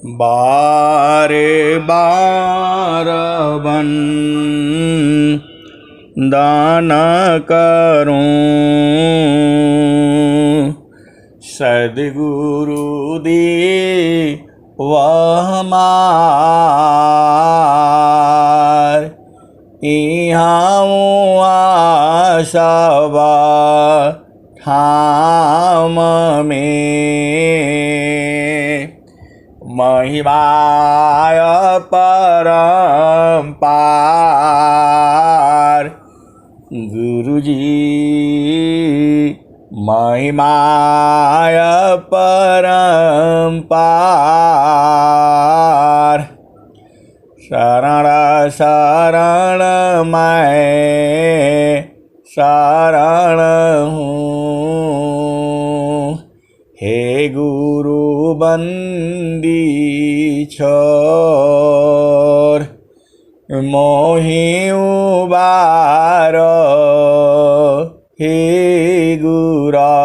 बार बार बन दाना करूं, सद्गुरु दे वह मार। यहाँ आशवा ठाम में महिमाय परम्पार। गुरुजी महिमाय परम्पार। शरण शरण मैं शरण हूँ, हे गुरु बंदी छोर। मोहि उबारो हे गुरा,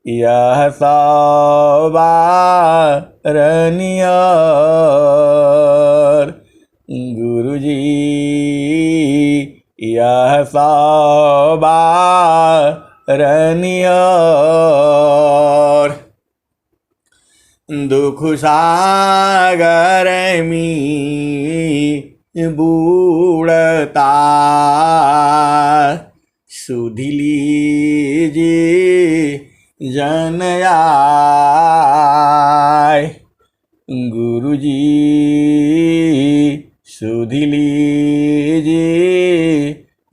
यह सवारनियर। गुरुजी यह सवारनियर। दुख सागर में बूढ़ता सुध लीजिए जन आए। गुरुजी सुध लीजिए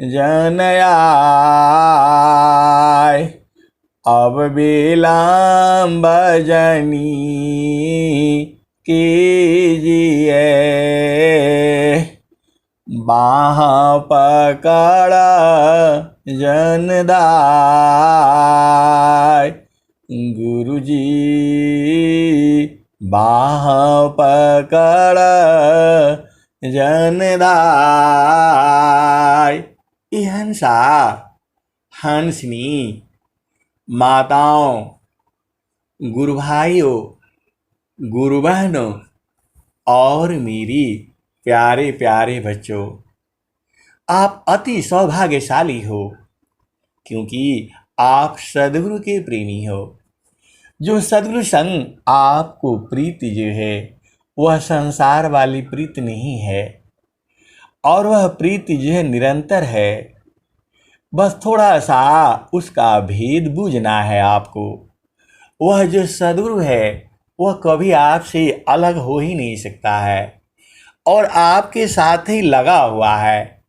जन आए। अब विलम्ब जनी कीजिए, बाँह पकड़ जन दाय। गुरुजी बाँह पकड़ जन दाय। हंसा हंसनी माताओं, गुरु भाइयों, गुरु बहनों और मेरी प्यारे प्यारे बच्चों, आप अति सौभाग्यशाली हो, क्योंकि आप सद्गुरु के प्रेमी हो। जो सद्गुरु संग आपको प्रीति जो है वह संसार वाली प्रीति नहीं है, और वह प्रीति जो है निरंतर है। बस थोड़ा सा उसका भेद बूझना है आपको। वह जो सद्गुरु है वह कभी आपसे अलग हो ही नहीं सकता है, और आपके साथ ही लगा हुआ है।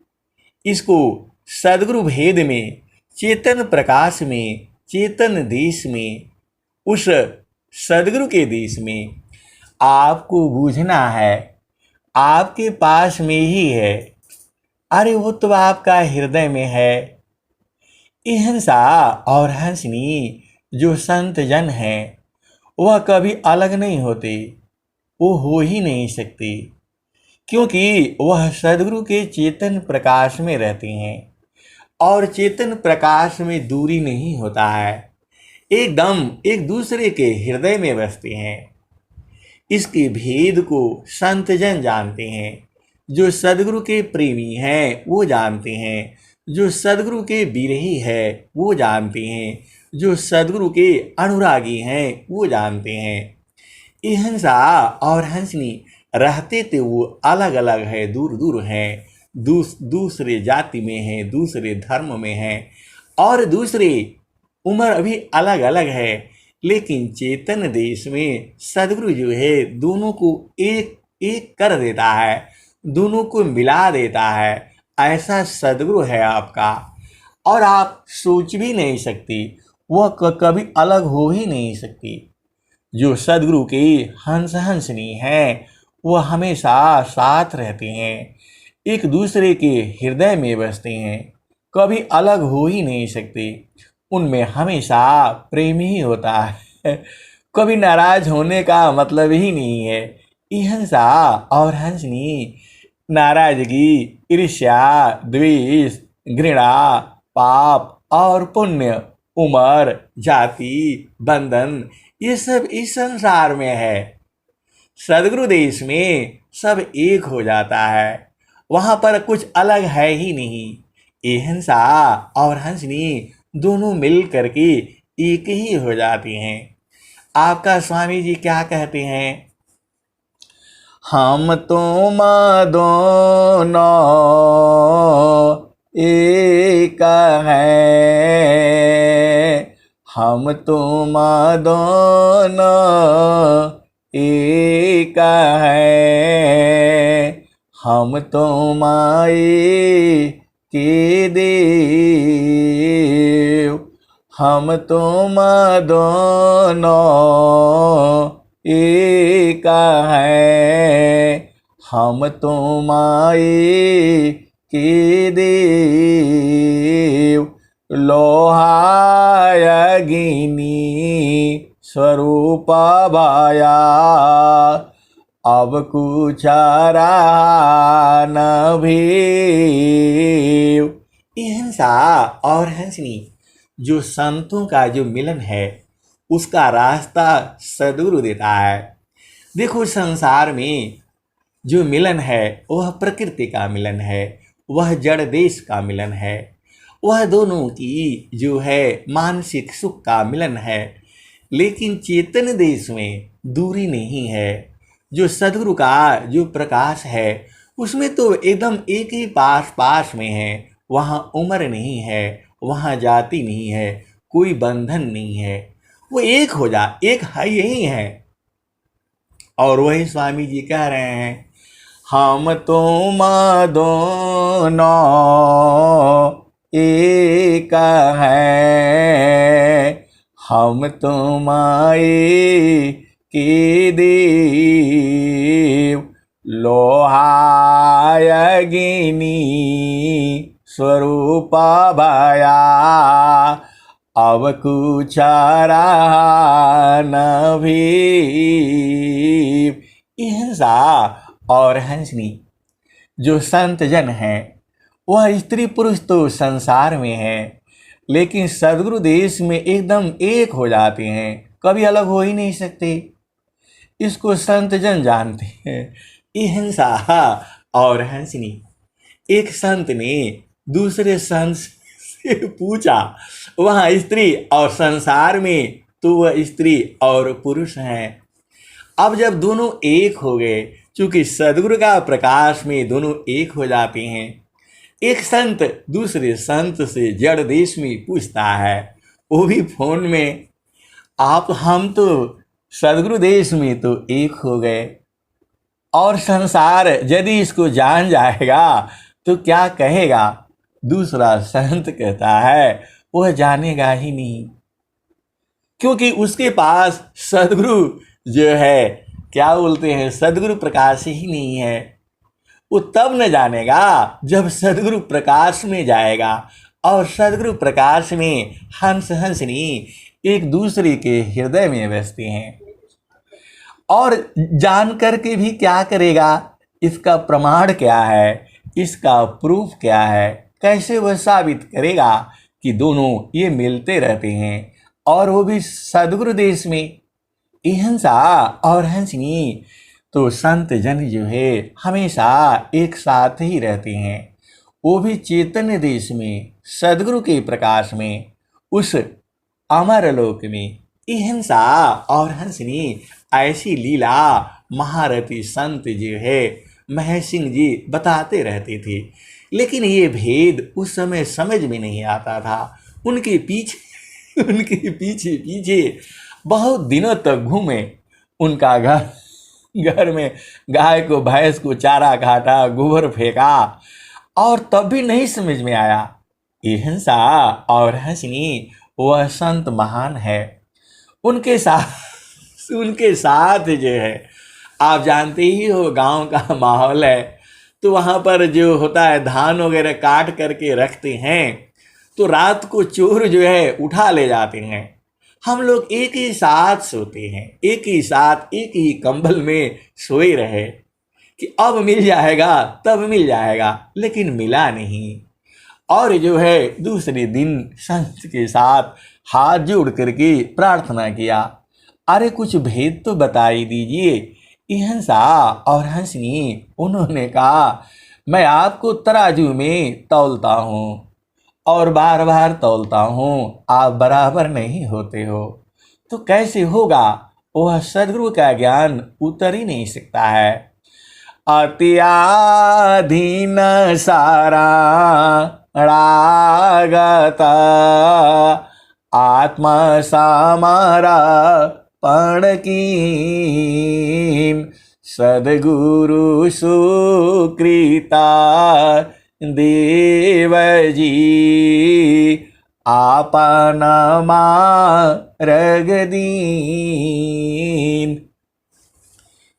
इसको सद्गुरु भेद में, चेतन प्रकाश में, चेतन देश में, उस सद्गुरु के देश में आपको बूझना है। आपके पास में ही है। अरे वो तो आपका हृदय में है। हंसा और हंसनी जो संत जन हैं वह कभी अलग नहीं होते, वो हो ही नहीं सकते, क्योंकि वह सद्गुरु के चेतन प्रकाश में रहते हैं, और चेतन प्रकाश में दूरी नहीं होता है। एकदम एक दूसरे के हृदय में बसते हैं। इसके भेद को संत जन जानते हैं। जो सद्गुरु के प्रेमी हैं वो जानते हैं, जो सद्गुरु के विरही है वो जानते हैं, जो सद्गुरु के अनुरागी हैं वो जानते हैं। ये हंसा और हंसनी रहते थे वो अलग अलग है, दूर दूर हैं, दूसरे जाति में हैं, दूसरे धर्म में हैं, और दूसरे उम्र भी अलग अलग है, लेकिन चेतन देश में सद्गुरु जो है दोनों को एक एक कर देता है, दोनों को मिला देता है। ऐसा सद्गुरु है आपका, और आप सोच भी नहीं सकती, वह कभी अलग हो ही नहीं सकती। जो सद्गुरु के हंस हंसनी हैं वह हमेशा साथ रहते हैं, एक दूसरे के हृदय में बसते हैं, कभी अलग हो ही नहीं सकते। उनमें हमेशा प्रेम ही होता है, कभी नाराज होने का मतलब ही नहीं है। हंसा और हंसनी नाराजगी, ईर्ष्या, द्वेष, घृणा, पाप और पुण्य, उम्र, जाति, बंधन, ये सब इस संसार में है। सदगुरु देश में सब एक हो जाता है, वहां पर कुछ अलग है ही नहीं। ये हंसा और हंसनी दोनों मिल करके एक ही हो जाती हैं। आपका स्वामी जी क्या कहते हैं? हम तुम दोनों एक हैं, हम तुम दोनों एक हैं, हम तुम्हारे के देव, हम तुम दोनों एक हैं, हम तुम्हारे के देव। लोहायगिनी स्वरूप भाया, अब कुछ रहा न भेव। ये हंसा और हंसनी जो संतों का जो मिलन है उसका रास्ता सदगुरु देता है। देखो संसार में जो मिलन है वह प्रकृति का मिलन है, वह जड़ देश का मिलन है, वह दोनों की जो है मानसिक सुख का मिलन है। लेकिन चेतन देश में दूरी नहीं है। जो सदगुरु का जो प्रकाश है उसमें तो एकदम एक ही पास पास में है। वहाँ उम्र नहीं है, वहाँ जाति नहीं है, कोई बंधन नहीं है, वो एक हो जा, एक है, यही है। और वही स्वामी जी कह रहे हैं, हम तुम दोनों एक हैं, हम तुम्हारे के देव। लोहायगिनी स्वरूप भया, अब कुछ रहा न भीव। हंसा और हंसनी जो संत जन हैं वह स्त्री पुरुष तो संसार में है, लेकिन सदगुरु देश में एकदम एक हो जाते हैं, कभी अलग हो ही नहीं सकते। इसको संत जन जानते हैं। ये हंसा और हंसनी। एक संत ने दूसरे संत से पूछा, वहाँ स्त्री और संसार में तो वह स्त्री और पुरुष हैं। अब जब दोनों एक हो गए, चूंकि सदगुरु का प्रकाश में दोनों एक हो जाते हैं, एक संत दूसरे संत से जड़ देश में पूछता है, वो भी फोन में, आप हम तो सदगुरु देश में तो एक हो गए, और संसार यदि इसको जान जाएगा तो क्या कहेगा? दूसरा संत कहता है वह जानेगा ही नहीं, क्योंकि उसके पास सदगुरु जो है, क्या बोलते हैं, सदगुरु प्रकाश ही नहीं है। वो तब न जानेगा जब सदगुरु प्रकाश में जाएगा, और सदगुरु प्रकाश में हंस हंसनी एक दूसरे के हृदय में बसते हैं। और जान करके भी क्या करेगा? इसका प्रमाण क्या है, इसका प्रूफ क्या है, कैसे वह साबित करेगा कि दोनों ये मिलते रहते हैं, और वो भी सदगुरु देश में। हंसा और हंसनी तो संत जन जो है हमेशा एक साथ ही रहते हैं, वो भी चैतन्य देश में, सदगुरु के प्रकाश में, उस अमर लोक में। हंसा और हंसनी ऐसी लीला महारथी संत जो है महेश सिंह जी बताते रहते थे, लेकिन ये भेद उस समय समझ में नहीं आता था। उनके पीछे बहुत दिनों तक घूमे, उनका घर में गाय को भैंस को चारा काटा, गोबर फेंका, और तब भी नहीं समझ में आया। ये हंसा और हंसनी वह संत महान है। उनके साथ जो है, आप जानते ही हो गांव का माहौल है, तो वहाँ पर जो होता है धान वगैरह काट करके रखते हैं, तो रात को चोर जो है उठा ले जाते हैं। हम लोग एक ही साथ सोते हैं, एक ही साथ एक ही कंबल में सोए रहे कि अब मिल जाएगा तब मिल जाएगा, लेकिन मिला नहीं। और जो है दूसरे दिन संत के साथ हाथ जोड़ करके प्रार्थना किया, अरे कुछ भेद तो बता ही दीजिए। हंसा और हंसनी उन्होंने कहा, मैं आपको तराजू में तौलता हूँ और बार बार तौलता हूँ, आप बराबर नहीं होते हो, तो कैसे होगा? वह सदगुरु का ज्ञान उतर ही नहीं सकता है। अत्याधीन सारा रागत आत्मा सामारा पण कीन सदगुरु सुकृता देवजी आपन मार्ग दीन।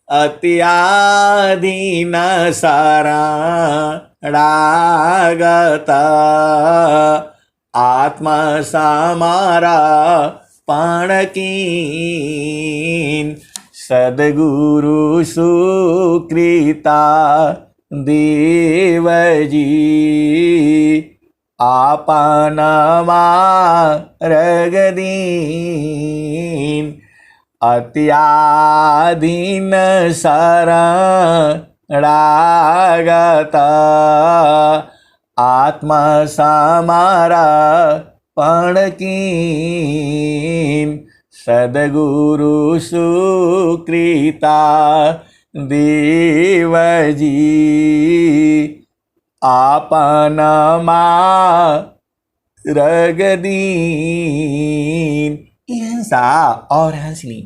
अत्याधीन सारा रागत आत्मा सामारा पण कीन सदगुरु सुकृता देवजी आपन मार्ग दीन। अत्याधीन शरणागत आत्मा सामारा पण कीन सदगुरु सुकृता देवजी आपन मार्ग दीन। हंसा और हंसनी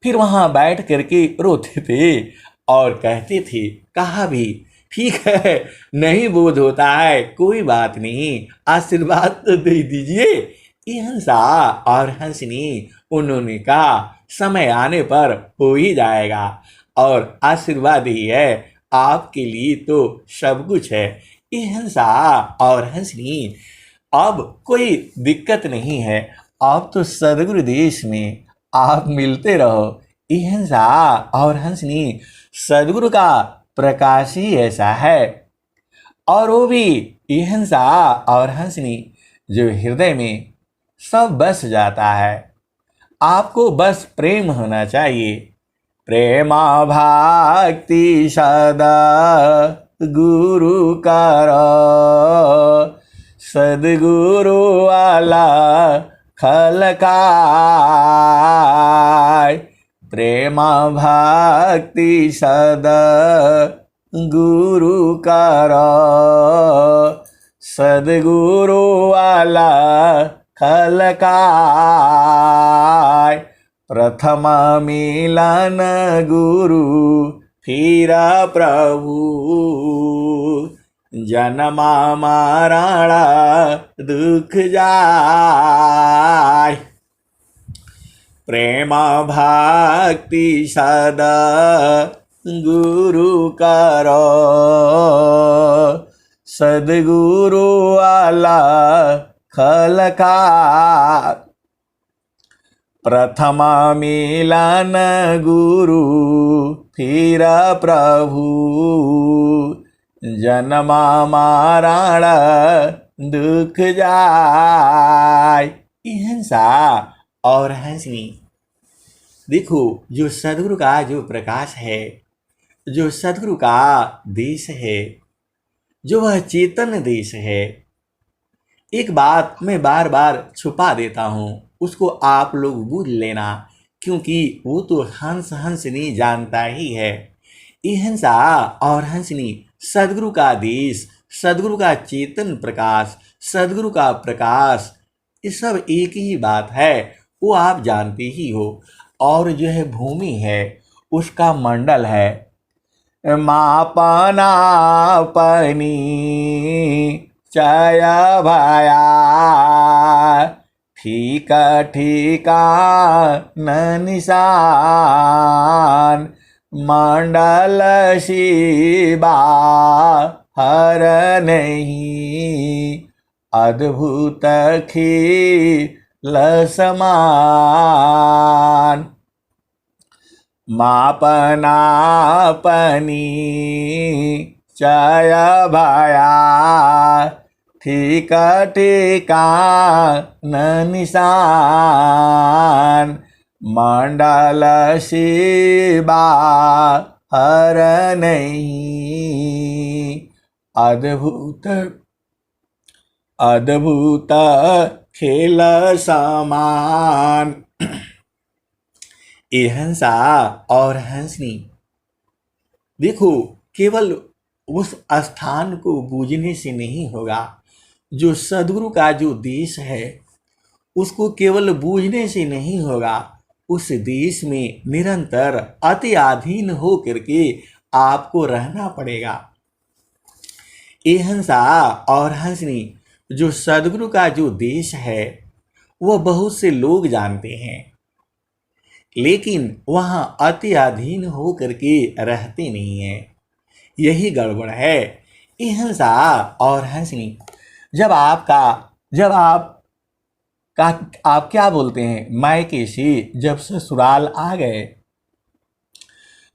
फिर वहां बैठ करके रोते थे और कहते थे, कहा भी ठीक है, नहीं बोध होता है, कोई बात नहीं, आशीर्वाद तो दे दीजिए। हंसा और हंसनी उन्होंने कहा, समय आने पर हो ही जाएगा और आशीर्वाद ही है, आपके लिए तो सब कुछ है। हंसा और हंसनी अब कोई दिक्कत नहीं है, अब तो सदगुरु देश में आप मिलते रहो। हंसा और हंसनी सदगुरु का प्रकाश ही ऐसा है, और वो भी हंसा और हंसनी जो हृदय में सब बस जाता है। आपको बस प्रेम होना चाहिए। प्रेमा भक्ति सदा गुरु करो, सदगुरु वाला खलकाय। प्रेमा भक्ति सदा गुरु करो, सदगुरु वाला खलकाय। प्रथम मिलन गुरु फिरा प्रभु, जन्मा मरणा दुख जाय। प्रेम भक्ति सदा गुरु करो, सदगुरु वाला खलकाय। प्रथम मिलन गुरु फिर प्रभु, जन्मा मरण दुख जाय। हंसा और हंसनी देखो, जो सदगुरु का जो प्रकाश है, जो सदगुरु का देश है, जो वह चेतन देश है, एक बात मैं बार बार छुपा देता हूँ, उसको आप लोग बुझ लेना, क्योंकि वो तो हंस हंसनी जानता ही है। हंसा और हंसनी सदगुरु का देश, सदगुरु का चेतन प्रकाश, सदगुरु का प्रकाश, ये सब एक ही बात है, वो आप जानते ही हो। और जो है भूमि है, उसका मंडल है। मापना पनी चया भया, ठीका ठीका न निशान। मंडल शिबा हर नहीं, अद्भुत खिल समान। मापना पनी चया भया, ठीका ठीका न निशान। मंडल से बाहर नहीं। अद्भुत अद्भुत खेल समान। ये हंसा और हंसनी, देखो केवल उस स्थान को बूझने से नहीं होगा। जो सद्गुरु का जो देश है उसको केवल बूझने से नहीं होगा। उस देश में निरंतर अति अधीन हो करके आपको रहना पड़ेगा। ये हंसा और हंसनी, जो सद्गुरु का जो देश है वह बहुत से लोग जानते हैं, लेकिन वहाँ अति अधीन हो करके रहते नहीं हैं। यही गड़बड़ है। ये हंसा और हंसनी, जब आप क्या बोलते हैं, मायके से जब ससुराल आ गए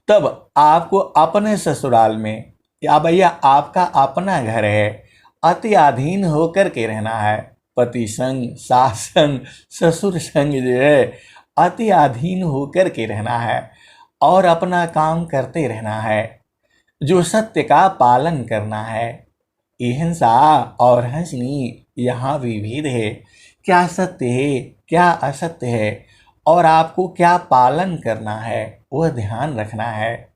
तब आपको अपने ससुराल में या भैया आपका अपना घर है, अति अधीन होकर के रहना है। पति संग, सास संग, ससुर संग जो है अति अधीन होकर के रहना है और अपना काम करते रहना है। जो सत्य का पालन करना है। हिंसा और हंसनी, यहाँ भी भेद है। क्या सत्य है, क्या असत्य है और आपको क्या पालन करना है वह ध्यान रखना है।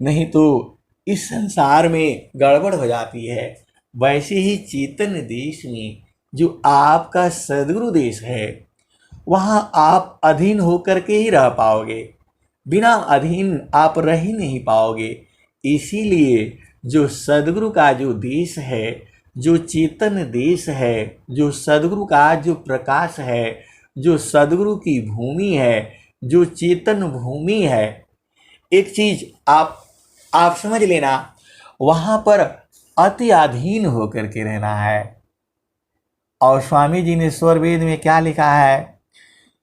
नहीं तो इस संसार में गड़बड़ हो जाती है। वैसे ही चेतन देश में जो आपका सद्गुरु देश है वहाँ आप अधीन होकर के ही रह पाओगे। बिना अधीन आप रह ही नहीं पाओगे। इसीलिए जो सद्गुरु का जो देश है, जो चेतन देश है, जो सद्गुरु का जो प्रकाश है, जो सद्गुरु की भूमि है, जो चेतन भूमि है, एक चीज आप समझ लेना, वहाँ पर अति अधीन होकर के रहना है। और स्वामी जी ने स्वर वेद में क्या लिखा है,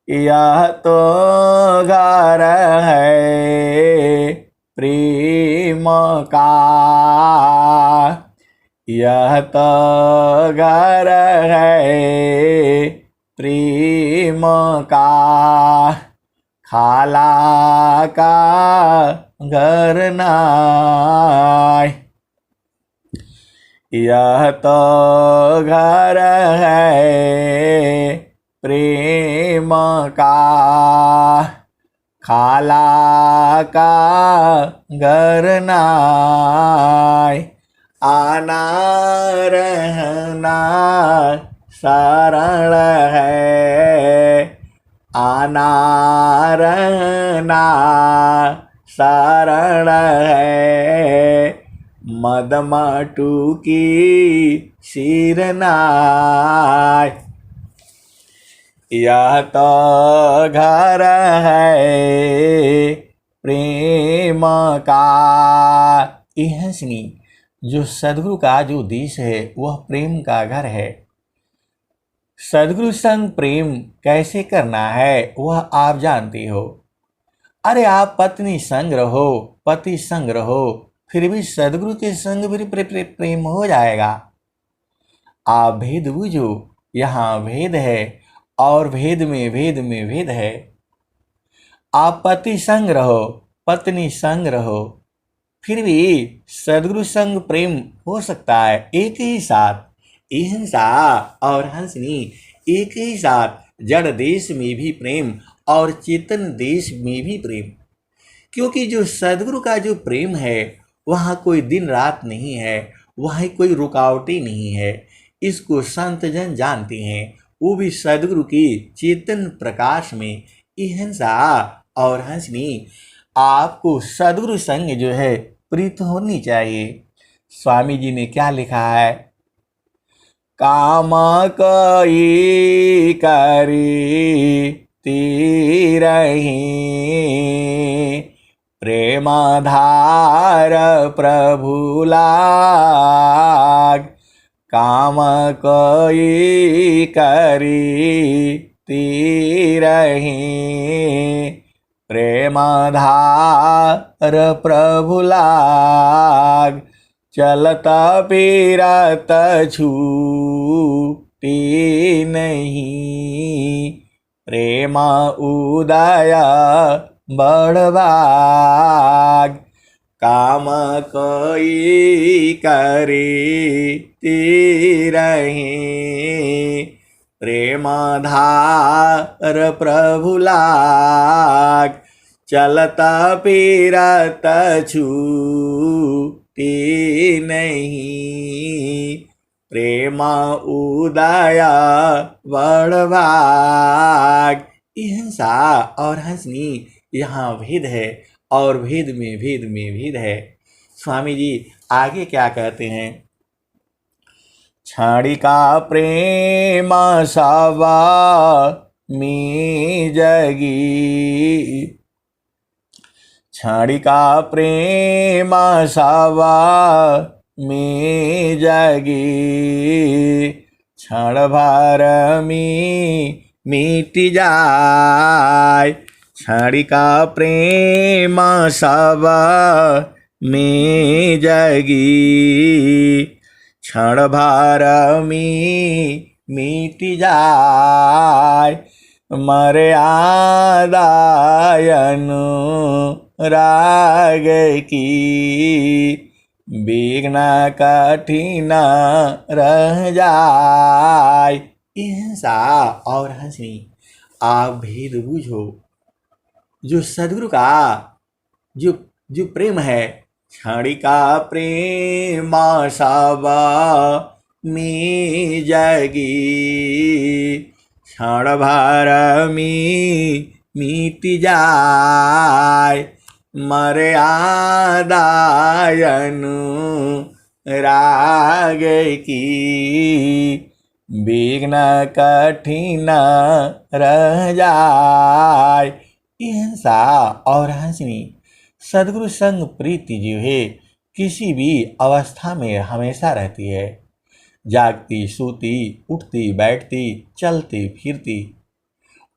यह तो घर है प्रेम का, यह तो घर है प्रेम का, खाला का घर नाय। यह तो घर है प्रेम का, खाला का घर नाय। आना रहना सरल है, आना रहना सरल है, मदमाटू की शिरनाय। यह तो घर है प्रेम का। यह हंसनी, जो सद्गुरु का जो देश है वह प्रेम का घर है। सद्गुरु संग प्रेम कैसे करना है वह आप जानते हो। अरे आप पत्नी संग रहो, पति संग रहो, फिर भी सद्गुरु के संग भी प्रेम हो जाएगा। आप भेद बूझो, यहाँ भेद है और भेद में भेद है। आप पति संग रहो, पत्नी संग रहो, फिर भी सद्गुरु संग प्रेम हो सकता है एक ही साथ। हिंसा और हंसनी एक ही साथ, जड़ देश में भी प्रेम और चेतन देश में भी प्रेम। क्योंकि जो सद्गुरु का जो प्रेम है वहाँ कोई दिन रात नहीं है, वहाँ कोई रुकावटें नहीं है। इसको संत जन जानते हैं, वो भी सद्गुरु की चेतन प्रकाश में। हिंसा और हंसनी, आपको सद्गुरु संग जो है प्रीत होनी चाहिए। स्वामी जी ने क्या लिखा है, काम कई करी तीरही, प्रेम धार प्रभु लाग। काम कई करी तीरही, प्रेम धार प्रभु लाग। चलत पीरत छूटी नहीं, प्रेम उदय बड़भाग। काम कोई करे रहे, प्रेम धार प्रभु लाग। चलता फिरत छूटे नहीं, प्रेम उदय बड़भाग। हिंसा और हंसनी यहाँ भेद है, और भेद में भेद है। स्वामी जी आगे क्या कहते हैं? क्षणिका प्रेम सवा में जगी, क्षणिका प्रेम सवा में जगी। क्षण भर में मिट जाए, क्षणिका प्रेम सवा में जगी। क्षण भर में मिट जाए, मर्यादा अनुराग की। विघ्न कठिन रह जाए। हिंसा और हंसी, आप भेद बूझो। जो सद्गुरु का जो जो प्रेम है, क्षणिका प्रेम सवा में जगी। क्षण भर में मिट जाए, मर्यादा अनुराग की। विघ्न कठिन रह जाए। हिंसा और हंसनी, सद्गुरु संग प्रीति जो है किसी भी अवस्था में हमेशा रहती है। जागती, सोती, उठती, बैठती, चलती फिरती,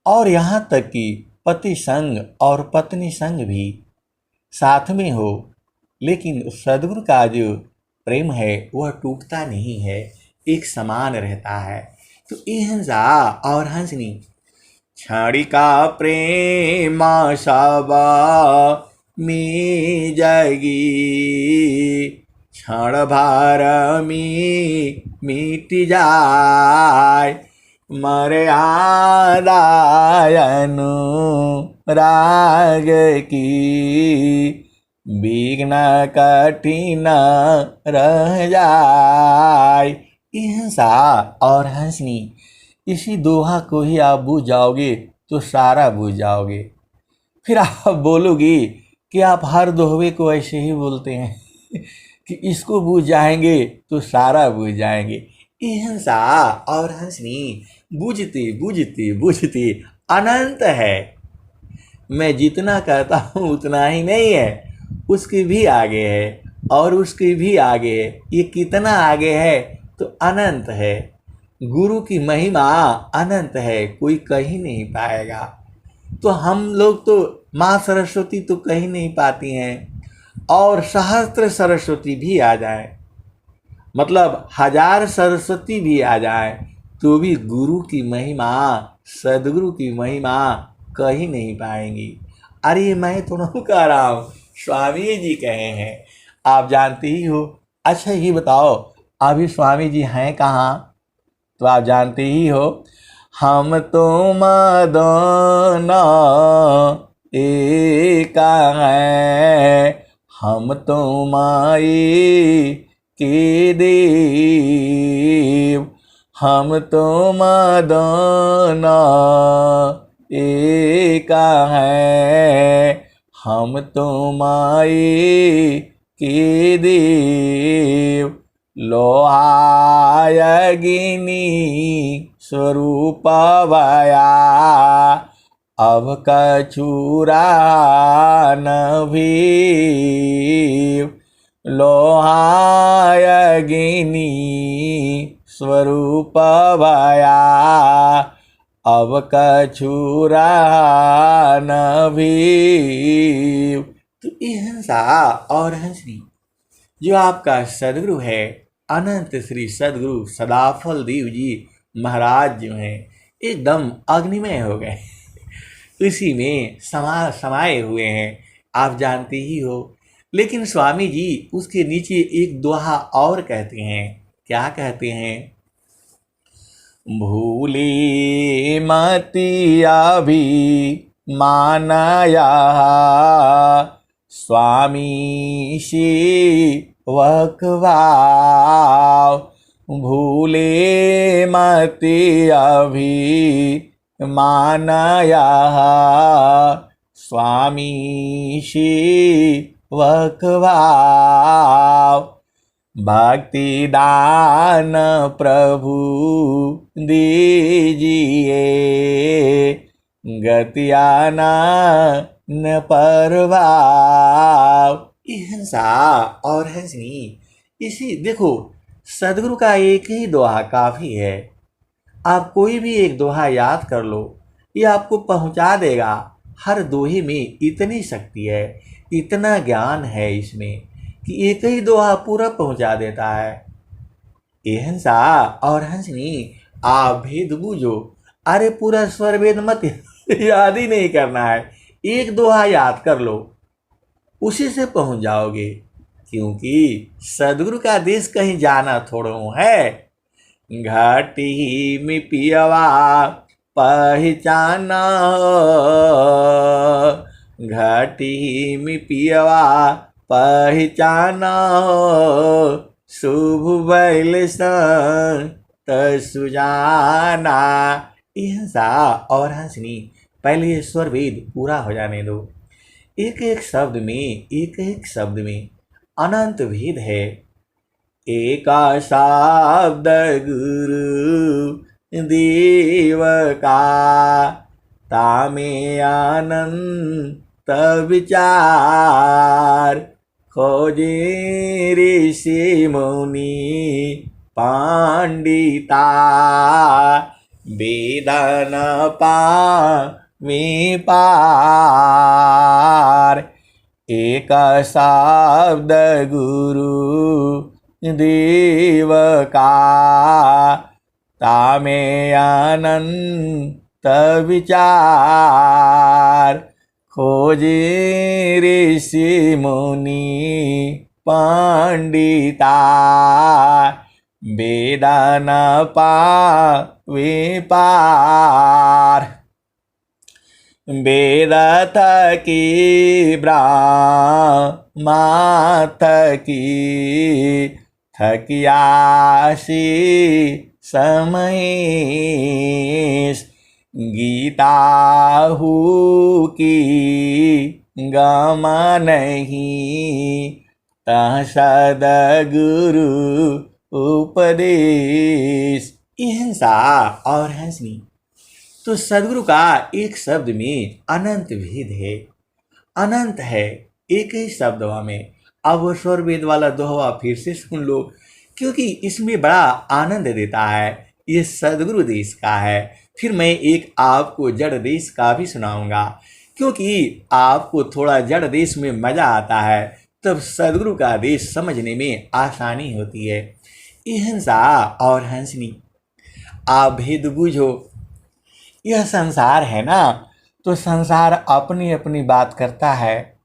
और यहाँ तक कि पति संग और पत्नी संग भी साथ में हो, लेकिन सद्गुरु का जो प्रेम है वह टूटता नहीं है, एक समान रहता है। तो हिंसा और हंसनी, क्षणिका प्रेम सवा में जगी। क्षण भर में मिट जाए, मर्यादा अनुराग की। विघ्न कठिन रह जाए। हिंसा और हंसनी, इसी दोहा को ही आप बूझ जाओगे तो सारा बूझ जाओगे। फिर आप बोलोगे कि आप हर दोहे को ऐसे ही बोलते हैं कि इसको बूझ जाएंगे तो सारा बूझ जाएंगे। हिंसा और हंसनी बूझते बूझते बूझते अनंत है। मैं जितना कहता हूँ उतना ही नहीं है, उसके भी आगे है और उसके भी आगे है। ये कितना आगे है? तो अनंत है। गुरु की महिमा अनंत है, कोई कहीं नहीं पाएगा। तो हम लोग तो माँ सरस्वती तो कहीं नहीं पाती हैं, और सहस्त्र सरस्वती भी आ जाए, मतलब 1000 सरस्वती भी आ जाए, तो भी गुरु की महिमा, सदगुरु की महिमा कहीं नहीं पाएंगी। अरे मैं तो नहीं कह रहा हूँ, स्वामी जी कहे हैं, आप जानते ही हो। अच्छा ये बताओ, अभी स्वामी जी हैं कहाँ? तो आप जानते ही हो, हम तुम दोनों एक हैं, हम तुम्हारे के देव। हम तुम दोनों एक हैं, हम तुम्हारे के देव। लोहायगिनी स्वरूप भया, अब कछुरा न भीव। लोहायगिनी स्वरूप भया, अब कछुरा न भीव। तो हिंसा और हंसनी, जो आपका सदगुरु है, अनंत श्री सदगुरु सदाफल देव जी महाराज जो हैं, एकदम अग्निमय हो गए, उसी में समाये हुए हैं, आप जानते ही हो। लेकिन स्वामी जी उसके नीचे एक दोहा और कहते हैं। क्या कहते हैं? भूली मति अभी मानया स्वामी शिवकवाव। भूले मति अभी मानया स्वामी शिवकवाव। भक्ति दान प्रभु दीजिए गतियाना न परवाव। हिंसा और हंसनी, इसी देखो, सदगुरु का एक ही दोहा काफी है। आप कोई भी एक दोहा याद कर लो, ये आपको पहुंचा देगा। हर दोहे में इतनी शक्ति है, इतना ज्ञान है इसमें कि एक ही दोहा पूरा पहुंचा देता है। ये हंसा और हंसनी, आप भेद बूझो। अरे पूरा स्वर वेद मत याद ही नहीं करना है, एक दोहा याद कर लो, उसी से पहुंच जाओगे। क्योंकि सदगुरु का देश कहीं जाना थोड़ो है। घाटी में पियवा पहचाना, घाटी में पियवा पहचाना, शुभ बैल संत सुजाना। हिंसा और हंसनी, पहले ये स्वर वेद पूरा हो जाने दो। एक एक शब्द में, एक एक शब्द में अनंत भेद है। एका शब्द गुरु देव का, तामे अनंत विचार। खोजे ऋषि मुनि पंडिता, वेदन पावे पार। एक शब्द गुरु देव का, तामे अनंत विचार। खोजे ऋषि मुनि पंडिता, वेदन पावे पार। वेद थकी ब्रह्मा थकी, थकियासी समहेश। गीता हु की गमा नहीं, तह सदगुरु उपदेश। हिंसा और हंसनी, तो सदगुरु का एक शब्द में अनंत भेद है, अनंत है एक ही शब्द में। अब वो स्वर वेद वाला दोहा फिर से सुन लो, क्योंकि इसमें बड़ा आनंद देता है। ये सदगुरु देश का है। फिर मैं एक आपको जड़ देश का भी सुनाऊंगा, क्योंकि आपको थोड़ा जड़ देश में मजा आता है, तब सदगुरु का देश समझने में आसानी होती है। हिंसा और हंसनी, आप भेद बूझो। यह संसार है ना, तो संसार अपनी अपनी बात करता है।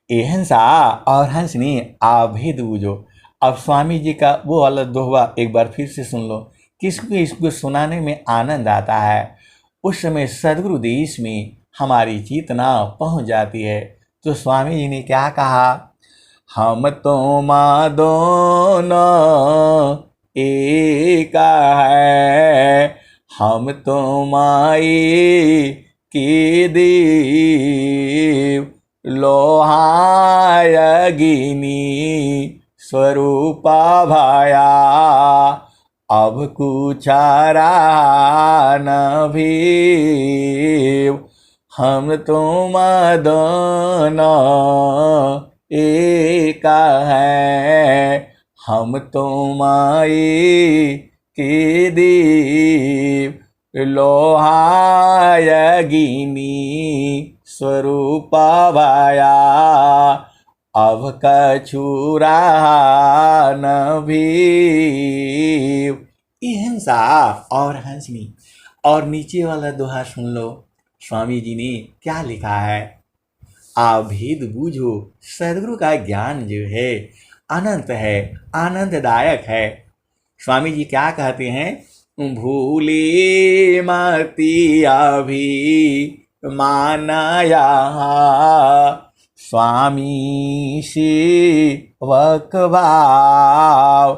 हिंसा और हंसनी, आप भेद बूझो। अब स्वामी जी का वो वाला दोहा एक बार फिर से सुन लो, किसको इसको सुनाने में आनंद आता है। उस समय सदगुरु देश में हमारी चेतना पहुंच जाती है। तो स्वामी जी ने क्या कहा? हम तुम दोनों एक है, हम तुम्हारी की देव। लोहाय अग्नि स्वरूप भया, अब कुछ न भीव। हम तुम दोनों एक है, हम तुम्हारी की देव। लोहाय अग्नि स्वरूप भया, अब कछुरा न भीव। हिंसा और हंसनी, और नीचे वाला दोहा सुन लो, स्वामी जी ने क्या लिखा है। आप भेद बूझो, सदगुरु का ज्ञान जो है अनंत है, आनंददायक है। स्वामी जी क्या कहते हैं, भूले मति अभी मानाया स्वामी सेवक भाव,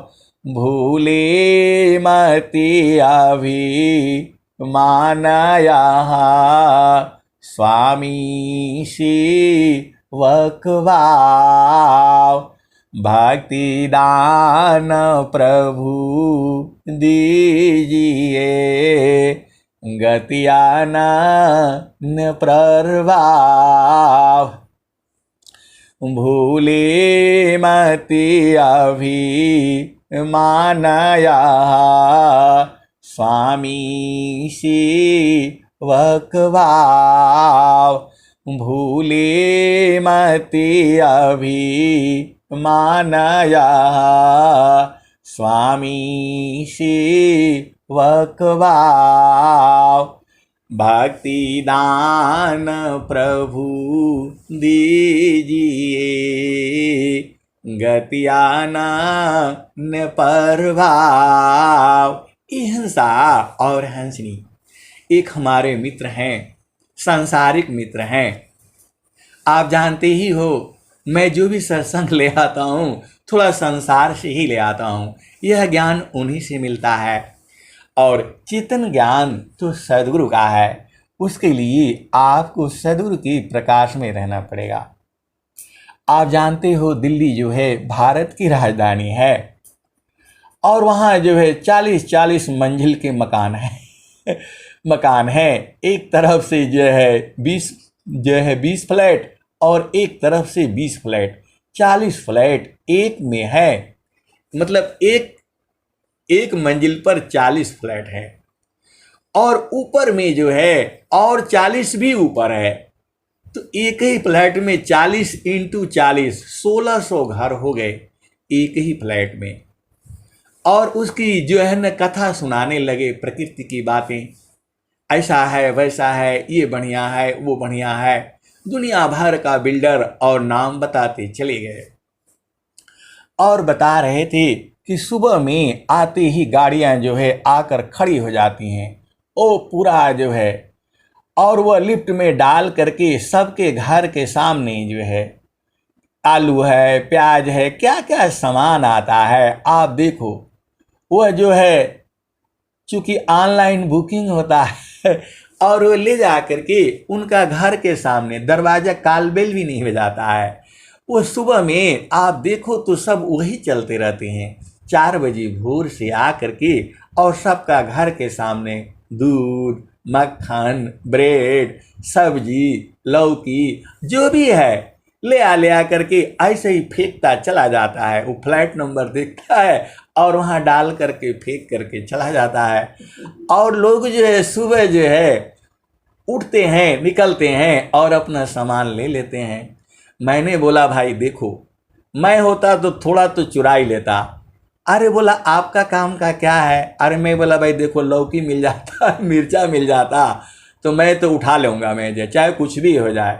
भूले मति अभी मानाया स्वामी सेवक भाव, भक्ति दान प्रभु दीजिए, गति आनन प्रभाव, भूले मति अभी मानया स्वामी सेवक भाव, भूले मति अभी मानया स्वामी सेवक भाव, भक्ति दान प्रभु दीजिए, गति आनन प्रभाव। ये हंसा और हंसनी एक हमारे मित्र हैं, सांसारिक मित्र हैं। आप जानते ही हो, मैं जो भी सत्संग ले आता हूँ थोड़ा संसार से ही ले आता हूँ। यह ज्ञान उन्हीं से मिलता है और चेतन ज्ञान तो सद्गुरु का है। उसके लिए आपको सद्गुरु की प्रकाश में रहना पड़ेगा। आप जानते हो, दिल्ली जो है भारत की राजधानी है और वहाँ जो है 40-40 मंजिल के मकान है मकान है। एक तरफ से जो है 20 फ्लैट और एक तरफ से 20 फ्लैट, 40 फ्लैट एक में है। मतलब एक मंजिल पर 40 फ्लैट है और ऊपर में जो है और 40 भी ऊपर है। तो एक ही फ्लैट में 40 × 40 1600 घर हो गए एक ही फ्लैट में। और उसकी जो है न कथा सुनाने लगे, प्रकृति की बातें, ऐसा है वैसा है, ये बढ़िया है वो बढ़िया है, दुनिया भर का बिल्डर और नाम बताते चले गए। और बता रहे थे कि सुबह में आते ही गाड़ियां जो है आकर खड़ी हो जाती हैं, वो पूरा जो है, और वह लिफ्ट में डाल करके सबके घर के सामने जो है आलू है, प्याज है, क्या क्या सामान आता है आप देखो। वह जो है चूँकि ऑनलाइन बुकिंग होता है और वो ले जा करके उनका घर के सामने दरवाज़ा कॉल बेल भी नहीं बजाता है। वो सुबह में आप देखो तो सब वही चलते रहते हैं 4 बजे भोर से आ करके, और सबका घर के सामने दूध, मक्खन, ब्रेड, सब्जी, लौकी जो भी है ले आ करके ऐसे ही फेंकता चला जाता है। वो फ्लैट नंबर देखता है और वहाँ डाल करके फेंक करके चला जाता है। और लोग जो है सुबह जो है उठते हैं, निकलते हैं और अपना सामान ले लेते हैं। मैंने बोला भाई देखो, मैं होता तो थोड़ा तो चुरा ही लेता। अरे बोला आपका काम का क्या है? अरे मैं बोला भाई देखो, लौकी मिल जाता, मिर्चा मिल जाता तो मैं तो उठा लूँगा, मैं चाहे कुछ भी हो जाए।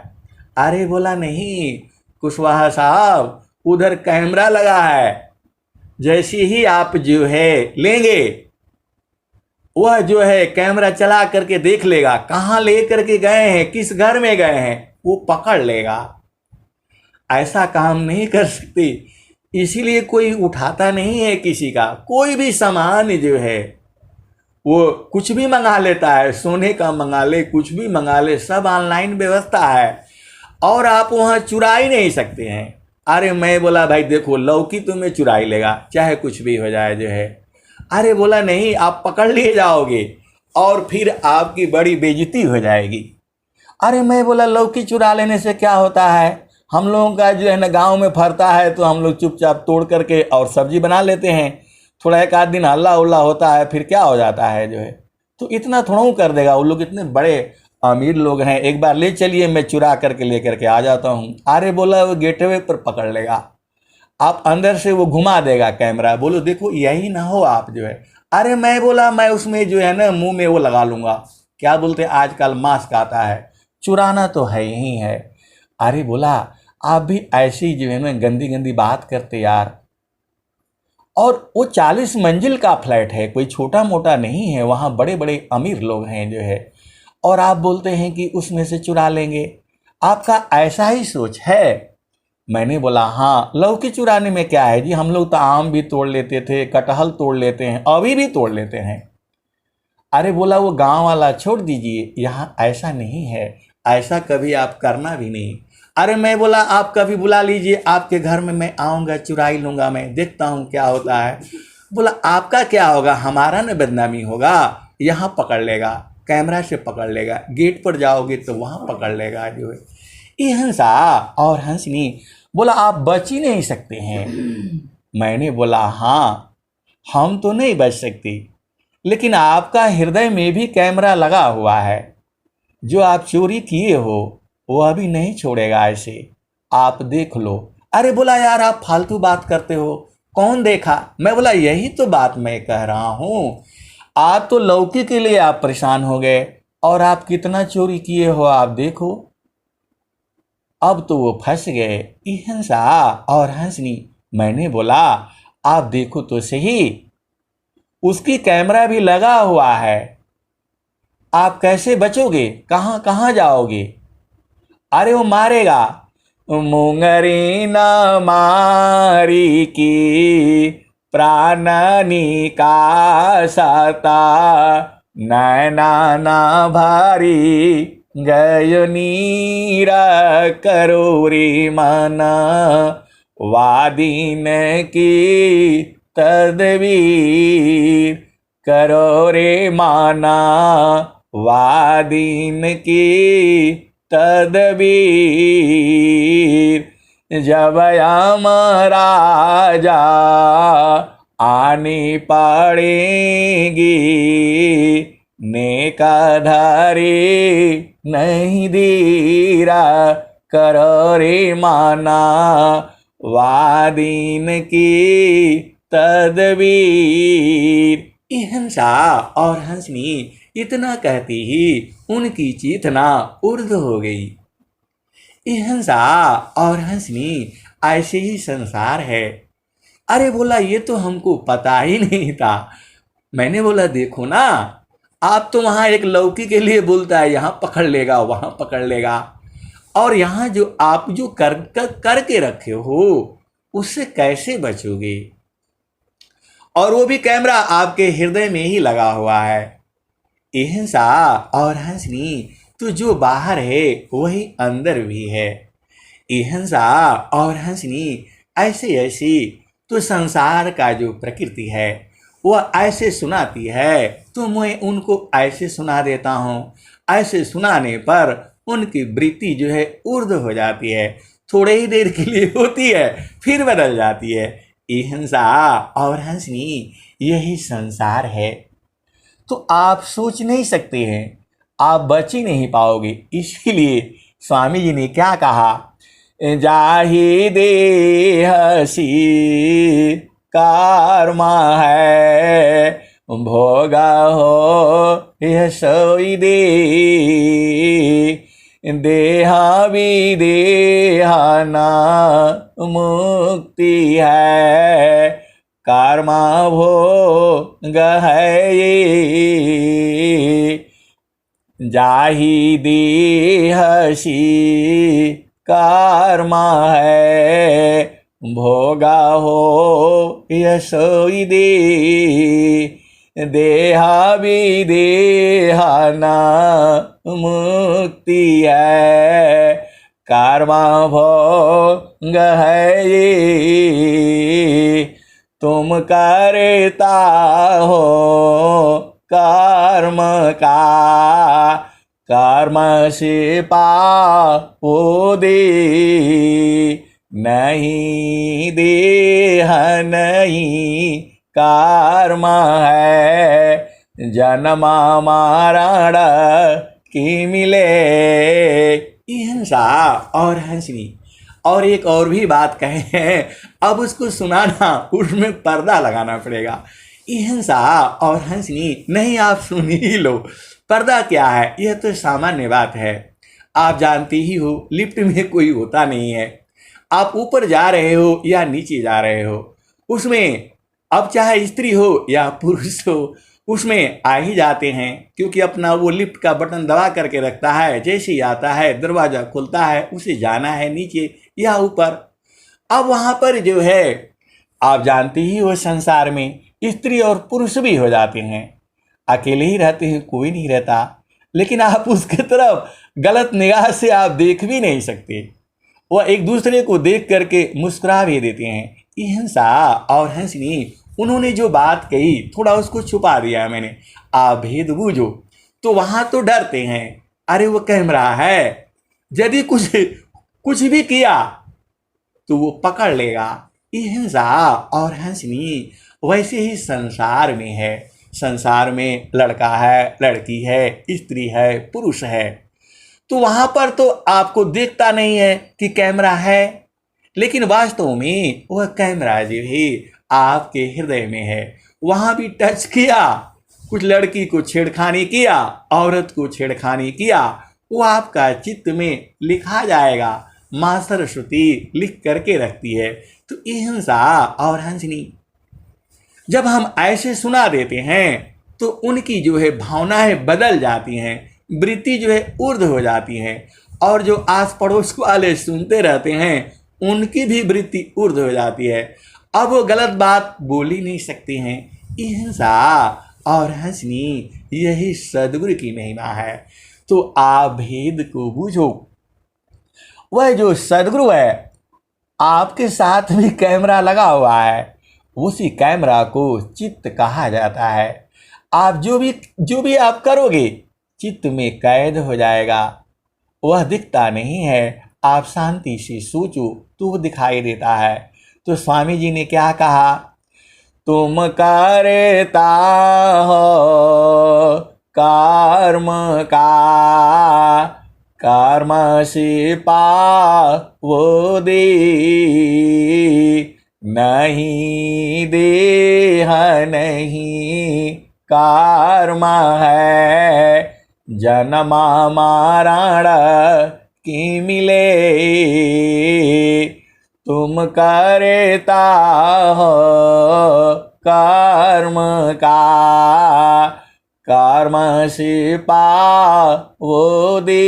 अरे बोला नहीं कुशवाहा साहब, उधर कैमरा लगा है, जैसे ही आप जो है लेंगे वह जो है कैमरा चला करके देख लेगा कहाँ ले करके गए हैं, किस घर में गए हैं, वो पकड़ लेगा। ऐसा काम नहीं कर सकते, इसीलिए कोई उठाता नहीं है किसी का। कोई भी सामान जो है वो कुछ भी मंगा लेता है, सोने का मंगा ले, कुछ भी मंगा ले, सब ऑनलाइन व्यवस्था है और आप वहाँ चुरा ही नहीं सकते हैं। अरे मैं बोला भाई देखो, लौकी तुम्हें चुरा ही लेगा चाहे कुछ भी हो जाए जो है। अरे बोला नहीं, आप पकड़ लिए जाओगे और फिर आपकी बड़ी बेइज्जती हो जाएगी। अरे मैं बोला लौकी चुरा लेने से क्या होता है, हम लोगों का जो है ना गांव में फरता है तो हम लोग चुपचाप तोड़ करके और सब्जी बना लेते हैं। थोड़ा एक आध दिन हल्ला उल्ला होता है फिर क्या हो जाता है जो है, तो इतना थोड़ा कर देगा। वो लोग इतने बड़े अमीर लोग हैं, एक बार ले चलिए मैं चुरा करके ले करके आ जाता हूँ। अरे बोला वो गेटवे पर पकड़ लेगा, आप अंदर से वो घुमा देगा कैमरा। बोलो देखो यही ना हो आप जो है अरे मैं बोला मैं उसमें जो है ना मुंह में वो लगा लूंगा, क्या बोलते हैं आजकल मास्क आता है, चुराना तो है ही है। अरे बोला आप भी ऐसी जो है ना गंदी गंदी बात करते यार। और वो 40 मंजिल का फ्लैट है, कोई छोटा मोटा नहीं है, वहाँ बड़े बड़े अमीर लोग हैं जो है, और आप बोलते हैं कि उसमें से चुरा लेंगे। आपका ऐसा ही सोच है। मैंने बोला हाँ, लौकी चुराने में क्या है जी, हम लोग तो आम भी तोड़ लेते थे, कटहल तोड़ लेते हैं, अभी भी तोड़ लेते हैं। अरे बोला वो गांव वाला छोड़ दीजिए, यहाँ ऐसा नहीं है, ऐसा कभी आप करना भी नहीं। अरे मैं बोला आप कभी बुला लीजिए, आपके घर में मैं आऊँगा, चुरा ही लूँगा, मैं देखता हूँ क्या होता है। बोला आपका क्या होगा, हमारा न बदनामी होगा, यहाँ पकड़ लेगा, कैमरा से पकड़ लेगा, गेट पर जाओगे तो वहाँ पकड़ लेगा जो है। ये हंसा और हंसनी बोला आप बच ही नहीं सकते हैं। मैंने बोला हाँ, हम तो नहीं बच सकते, लेकिन आपका हृदय में भी कैमरा लगा हुआ है। जो आप चोरी किए हो वो अभी नहीं छोड़ेगा, ऐसे आप देख लो। अरे बोला यार आप फालतू बात करते हो, कौन देखा। मैं बोला यही तो बात मैं कह रहा हूँ, आप तो लौकी के लिए आप परेशान हो गए, और आप कितना चोरी किए हो आप देखो। अब तो वो फंस गए, हंसा और हंसनी। मैंने बोला आप देखो तो सही, उसकी कैमरा भी लगा हुआ है, आप कैसे बचोगे, कहाँ कहाँ जाओगे। अरे वो मारेगा, मुंगरी न मारी की प्राण निकासता, नैना ना भारी गय नीरा करोरी मन, वादीन की तदबीर करो रे माना, वादीन की तदबीर। जब यम राजा आनी पड़ेगी, नेकाधारी नहीं धीरा करो रे माना, वादीन की तदबीर। हंसा और हंसनी इतना कहती ही उनकी चेतना उर्द हो गई। हंसा और हंसनी ऐसे ही संसार है। अरे बोला ये तो हमको पता ही नहीं था। मैंने बोला देखो ना, आप तो वहाँ एक लौकी के लिए बोलता है यहाँ पकड़ लेगा वहाँ पकड़ लेगा, और यहाँ जो आप जो करके रखे हो उससे कैसे बचोगे। और वो भी कैमरा आपके हृदय में ही लगा हुआ है। हंसा और हंसनी तो जो बाहर है वही अंदर भी है। हंसा और हंसनी ऐसे ऐसी तो संसार का जो प्रकृति है वह ऐसे सुनाती है, तो मैं उनको ऐसे सुना देता हूँ। ऐसे सुनाने पर उनकी वृत्ति जो है ऊर्ध हो जाती है, थोड़े ही देर के लिए होती है फिर बदल जाती है। हंसा और हंसनी यही संसार है। तो आप सोच नहीं सकते हैं, आप बच ही नहीं पाओगे। इसीलिए स्वामी जी ने क्या कहा, जाहि देहसी कर्मा है, भोगा हो यह सोई दे, देहा विदेहा ना मुक्ति है, कर्मा भोग है ये। जाहि देहसी कर्मा है, भोगा हो यह सोई दे, देहा विदेहा ना मुक्ति है, कर्मा भोग है ये। तुम करता हो कर्म का, कर्म से पाओ दे, नहीं देह नहीं कर्म है, जन्मा मरण की मिले। हंसा और हंसनी और एक और भी बात कहे हैं, अब उसको सुनाना उसमें पर्दा लगाना पड़ेगा। हिंसा और हंसनी नहीं, आप सुन ही लो। पर्दा क्या है, यह तो सामान्य बात है। आप जानते ही हो लिफ्ट में कोई होता नहीं है। आप ऊपर जा रहे हो या नीचे जा रहे हो, उसमें अब चाहे स्त्री हो या पुरुष हो, उसमें आ ही जाते हैं, क्योंकि अपना वो लिफ्ट का बटन दबा करके रखता है। जैसे ही आता है दरवाज़ा खुलता है, उसे जाना है नीचे या ऊपर। अब वहाँ पर जो है, आप जानते ही हो संसार में स्त्री और पुरुष भी हो जाते हैं। अकेले ही रहते हैं, कोई नहीं रहता, लेकिन आप उसके तरफ गलत निगाह से आप देख भी नहीं सकते। वह एक दूसरे को देख करके मुस्कुरा भी देते हैं। हिंसा और हंसनी, उन्होंने जो बात कही थोड़ा उसको छुपा दिया मैंने। आप भेद बूझो, तो वहाँ तो डरते हैं, अरे वो कैमरा है, यदि कुछ कुछ भी किया तो वो पकड़ लेगा। हिंसा और हंसनी वैसे ही संसार में है। संसार में लड़का है, लड़की है, स्त्री है, पुरुष है, तो वहाँ पर तो आपको दिखता नहीं है कि कैमरा है, लेकिन वास्तव में वह कैमरा जो है आपके हृदय में है। वहाँ भी टच किया, कुछ लड़की को छेड़खानी किया, औरत को छेड़खानी किया, वो आपका चित्त में लिखा जाएगा। माँ सरस्वती लिख करके रखती है। तो हिंसा और हंसनी जब हम ऐसे सुना देते हैं तो उनकी जो है भावनाएं बदल जाती हैं, वृत्ति जो है ऊर्ध हो जाती है, और जो आस पड़ोस वाले सुनते रहते हैं उनकी भी वृत्ति ऊर्ध हो जाती है। अब वो गलत बात बोल ही नहीं सकते हैं। हिंसा और हंसनी, यही सदगुरु की महिमा है। तो आप भेद को बूझो। वह जो सदगुरु है, आपके साथ भी कैमरा लगा हुआ है, उसी कैमरा को चित्त कहा जाता है। आप जो भी आप करोगे चित्त में कैद हो जाएगा। वह दिखता नहीं है, आप शांति से सोचो तो वो दिखाई देता है। तो स्वामी जी ने क्या कहा, तुम करता हो कर्म का, कर्म से पावो दे, नहीं देह नहीं कर्म है, जन्म मरण की मिले। तुम करता हो कर्म का, कर्म से पावो दे,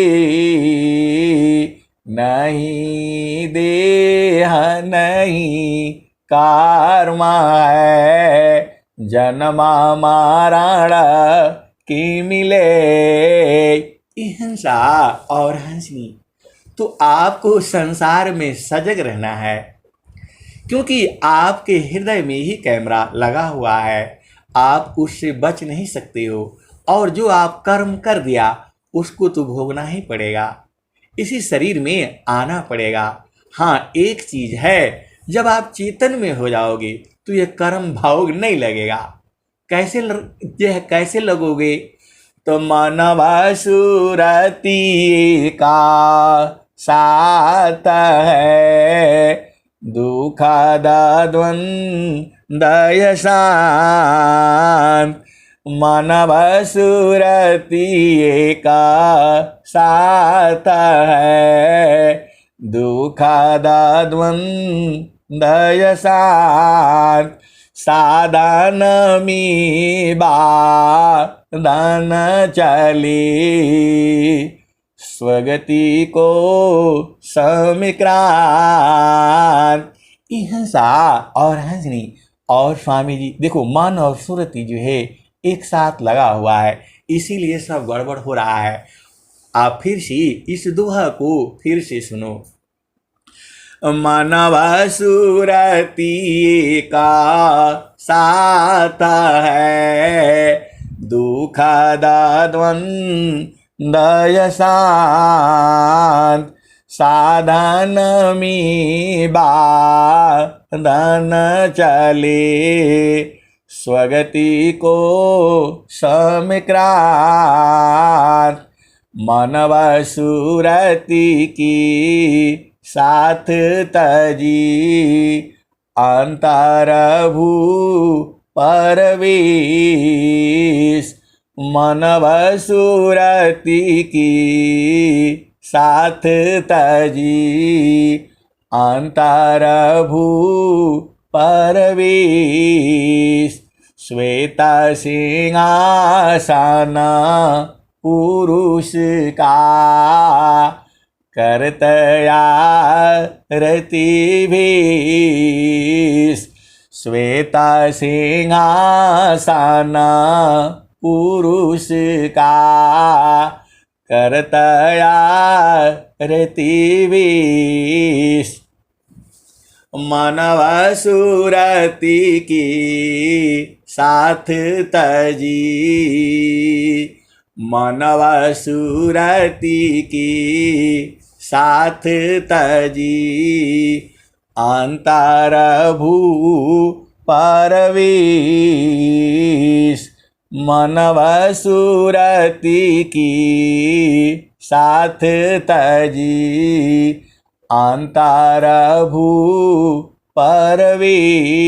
नहीं देह नहीं कर्म है, जन्म मरण की मिले। हिंसा और हंसनी, तो आपको संसार में सजग रहना है, क्योंकि आपके हृदय में ही कैमरा लगा हुआ है। आप उससे बच नहीं सकते हो, और जो आप कर्म कर दिया उसको तो भोगना ही पड़ेगा, इसी शरीर में आना पड़ेगा। हाँ, एक चीज है, जब आप चेतन में हो जाओगे तो ये कर्म भाव नहीं लगेगा। यह कैसे लगोगे, तो मानव सुरती का साथ है, दुख द्वंद्व शांत। मानव सुरती का साथ है, दुख द्वंद्व शांत। साधन में बाधन चली, स्वगति को समिक्रांत। हिंसा और हंसनी, और स्वामी जी देखो मन और सुरति जो है एक साथ लगा हुआ है, इसीलिए सब गड़बड़ हो रहा है। आप फिर से इस दोहा को फिर से सुनो। मानव सुरती का साथ है, दुख द्वंद्व शांत। साधन में बाधन चले, स्वगति को समिक्रांत। मानव सुरति की साथ तजी, अंतर भू परवेश। मनव सुरति की साथ तजी, अंतर भू परवेश। श्वेत सिंहासन पुरुष का, करतया रति भेष। श्वेत सिंहासन पुरुष का, करतया रति भेष। मनव सुरति की साथ तजी, मनव सुरति की साथ तजी, अंतर भू परवेश। मनव सुरति की साथ तजी, अंतर भू परवेश।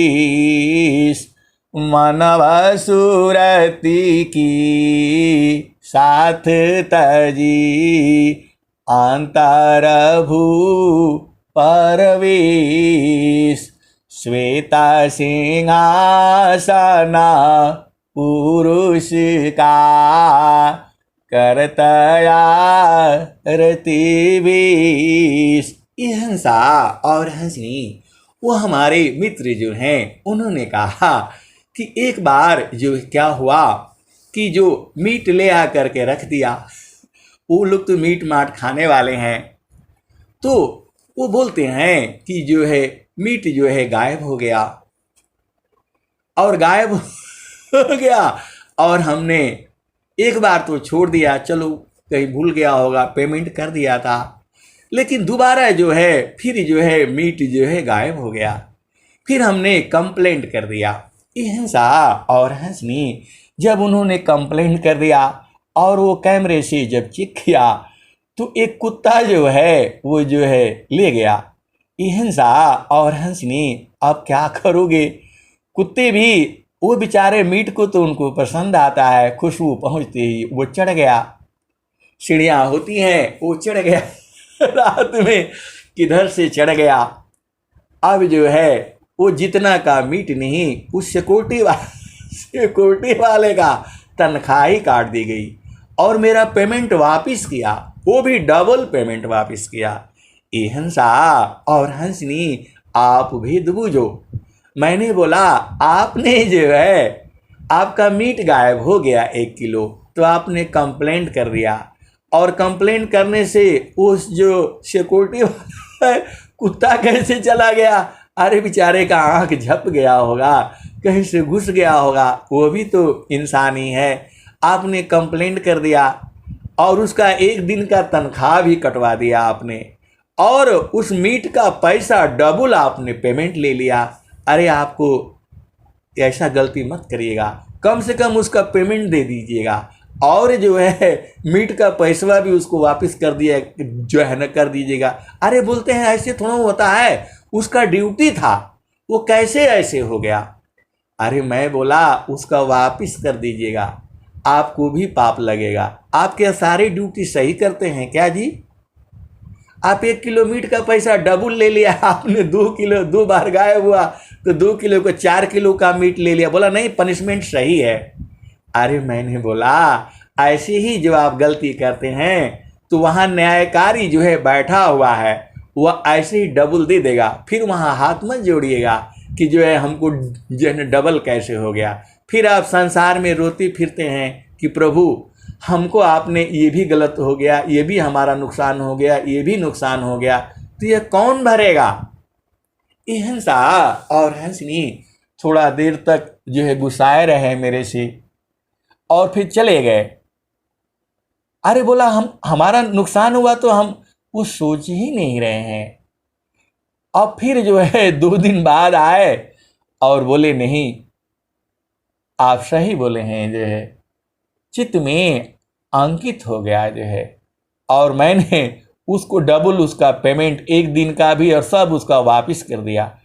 मनव सुरति की साथ तजी, अंतर भू परवेश। श्वेत सिंहासन पुरुष का, करतया रति भेष। ये हंसा और हंसनी वो हमारे मित्र जो हैं उन्होंने कहा कि एक बार जो क्या हुआ कि जो मीट ले आकर के रख दिया, वो लोग तो मीट माट खाने वाले हैं, तो वो बोलते हैं कि जो है मीट जो है गायब हो गया, और गायब हो गया और हमने एक बार तो छोड़ दिया, चलो कहीं भूल गया होगा, पेमेंट कर दिया था, लेकिन दोबारा जो है फिर जो है मीट जो है गायब हो गया। फिर हमने कंप्लेंट कर दिया। ये हंसा और हंसनी जब उन्होंने कंप्लेंट कर दिया और वो कैमरे से जब चेक किया तो एक कुत्ता जो है वो जो है ले गया। ये हंसा और हंसनी अब क्या करोगे, कुत्ते भी वो बेचारे मीट को तो उनको पसंद आता है, खुशबू पहुंचते ही वो चढ़ गया, सीढ़ियाँ होती हैं वो चढ़ गया रात में किधर से चढ़ गया। अब जो है वो जितना का मीट नहीं, उस सिक्योरिटी वाले का तनख्वाह ही काट दी गई और मेरा पेमेंट वापस किया, वो भी डबल पेमेंट वापस किया। ये हंसा और हंसनी आप भी दुबूझो। मैंने बोला आपने जो है आपका मीट गायब हो गया 1 किलो, तो आपने कंप्लेंट कर दिया और कंप्लेंट करने से उस जो सिक्योरिटी कुत्ता कैसे चला गया, अरे बेचारे का आँख झप गया होगा, कहीं से घुस गया होगा, वो भी तो इंसान ही है। आपने कंप्लेंट कर दिया और उसका 1 दिन का तनख्वाह भी कटवा दिया आपने, और उस मीट का पैसा डबल आपने पेमेंट ले लिया। अरे आपको ऐसा गलती मत करिएगा, कम से कम उसका पेमेंट दे दीजिएगा और जो है मीट का पैसा भी उसको वापस कर दिया जो है न कर दीजिएगा। अरे बोलते हैं ऐसे थोड़ा होता है, उसका ड्यूटी था, वो कैसे ऐसे हो गया। अरे मैं बोला उसका वापस कर दीजिएगा, आपको भी पाप लगेगा। आप क्या सारी ड्यूटी सही करते हैं क्या जी? आप 1 किलो मीट का पैसा डबल ले लिया, आपने 2 किलो 2 बार गायब हुआ तो 2 किलो को 4 किलो का मीट ले लिया, बोला नहीं पनिशमेंट सही है। अरे मैंने बोला ऐसे ही जब आप गलती करते हैं तो वहाँ न्यायकारी जो है बैठा हुआ है, वह ऐसे ही डबल दे देगा, फिर वहाँ हाथ मत जोड़िएगा कि जो है हमको जो है डबल कैसे हो गया। फिर आप संसार में रोते फिरते हैं कि प्रभु हमको आपने ये भी गलत हो गया, ये भी हमारा नुकसान हो गया, ये भी नुकसान हो गया, तो ये कौन भरेगा। ये हंसा और हंसनी थोड़ा देर तक जो है गुस्साए रहे मेरे से और फिर चले गए। अरे बोला हमारा नुकसान हुआ तो हम वो सोच ही नहीं रहे हैं। अब फिर जो है 2 दिन बाद आए और बोले नहीं आप सही बोले हैं, जो है चित्त में अंकित हो गया जो है, और मैंने उसको डबल उसका पेमेंट 1 दिन का भी और सब उसका वापस कर दिया।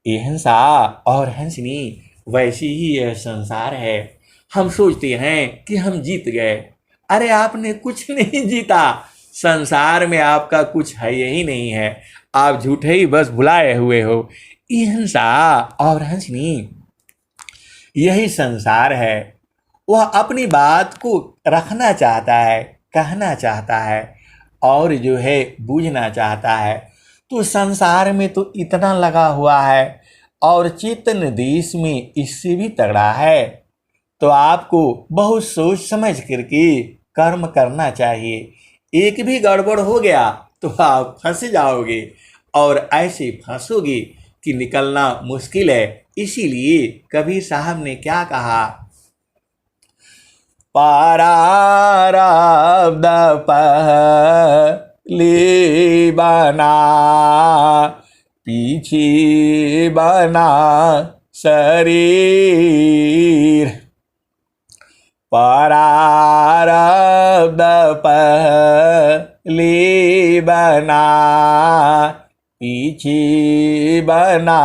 ये हंसा और हंसनी वैसी ही यह संसार है। हम सोचते हैं कि हम जीत गए। अरे आपने कुछ नहीं जीता। संसार में आपका कुछ है ही नहीं है। आप झूठे ही बस भुलाए हुए हो। ये हंसा और हंसनी, यही संसार है। वह अपनी बात को रखना चाहता है, कहना चाहता है और जो है बूझना चाहता है। तो संसार में तो इतना लगा हुआ है और चेतन देश में इससे भी तगड़ा है। तो आपको बहुत सोच समझ करके कर्म करना चाहिए। एक भी गड़बड़ हो गया तो आप फंस जाओगे और ऐसे फंसोगे कि निकलना मुश्किल है। इसीलिए कबीर साहब ने क्या कहा, प्रारब्ध पहले बना पीछे बना शरीर, प्रारब्ध पहले बना पीछे बना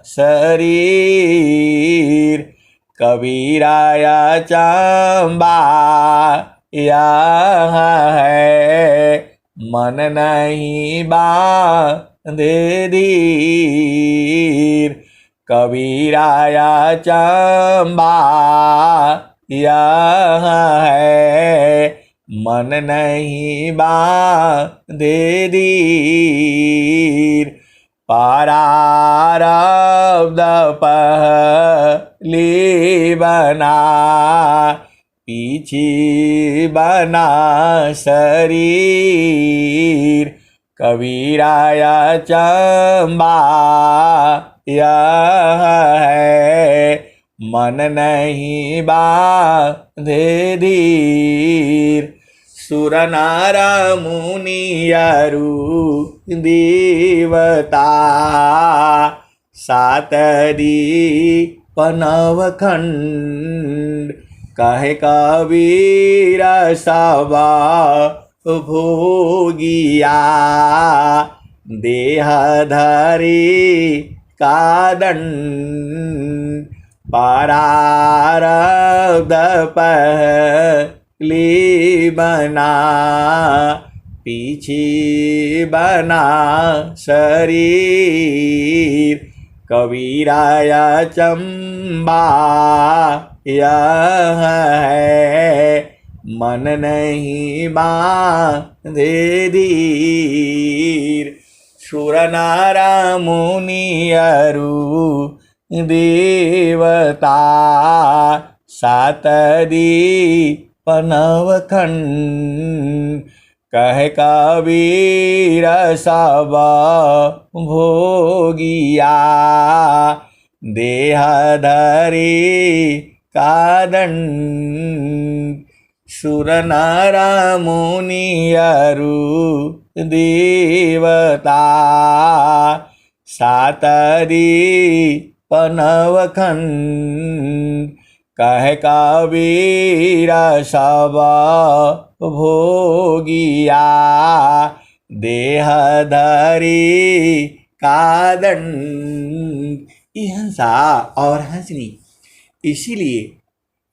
शरीर, कबीराया चंबा यह है मन नहीं बांधे धीर, कबीराया चंबा यह है मन नहीं बांधे धीर, प्रारब्ध पहले बना पीछे बना शरीर, कबीराया चंबा यह है मन नहीं बांधे धीर, सुर नार मुनि अरु देवता सातदीप नवखंड, कहे कबीर सब भोगिया देह धरी का दंड, प्रारब्ध पहले बना पीछे बना शरीर, कबीराया चंबा यह है मन नहीं बांधे धीर, सुर नार मुनि अरु देवता सातदीप नवखंड, कहे कबीर सब भोगिया देह धरी का दंड, सुर नर मुनि अरु देवता सातदीप नवखंड, कहे कबीर सब भोगिया देह धरी का दंड। ये हंसा और हंसनी, इसीलिए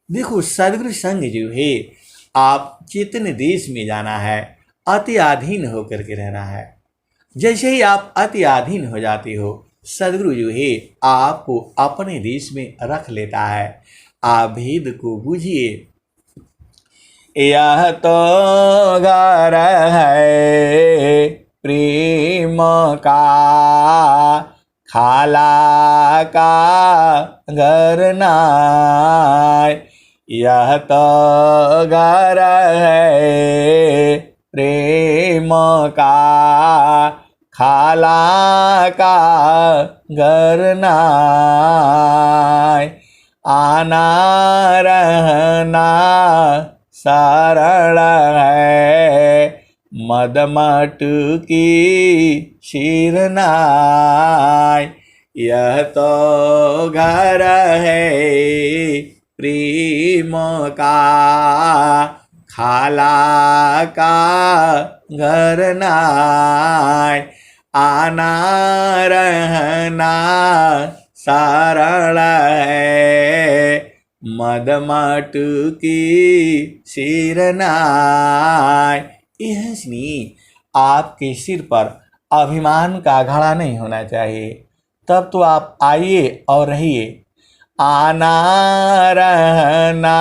देखो सदगुरु संग जो है, आप चेतन देश में जाना है, अति अधीन होकर के रहना है। जैसे ही आप अति अधीन हो जाते हो, सदगुरु जो है आपको अपने देश में रख लेता है। आप भेद को बूझिए। यह तो घर है प्रेम का, खाला का घर नाय, यह तो घर है प्रेम का, खाला का घर नाय, आना रहना सरल है, मदमट की शिरनाय, यह तो घर है प्रेम का, खाला का घर नाय, आना रहना शरण है, मदमाटु की सिरनाय। ये हंसनी, आपके सिर पर अभिमान का घड़ा नहीं होना चाहिए। तब तो आप आइए और रहिए। आना रहना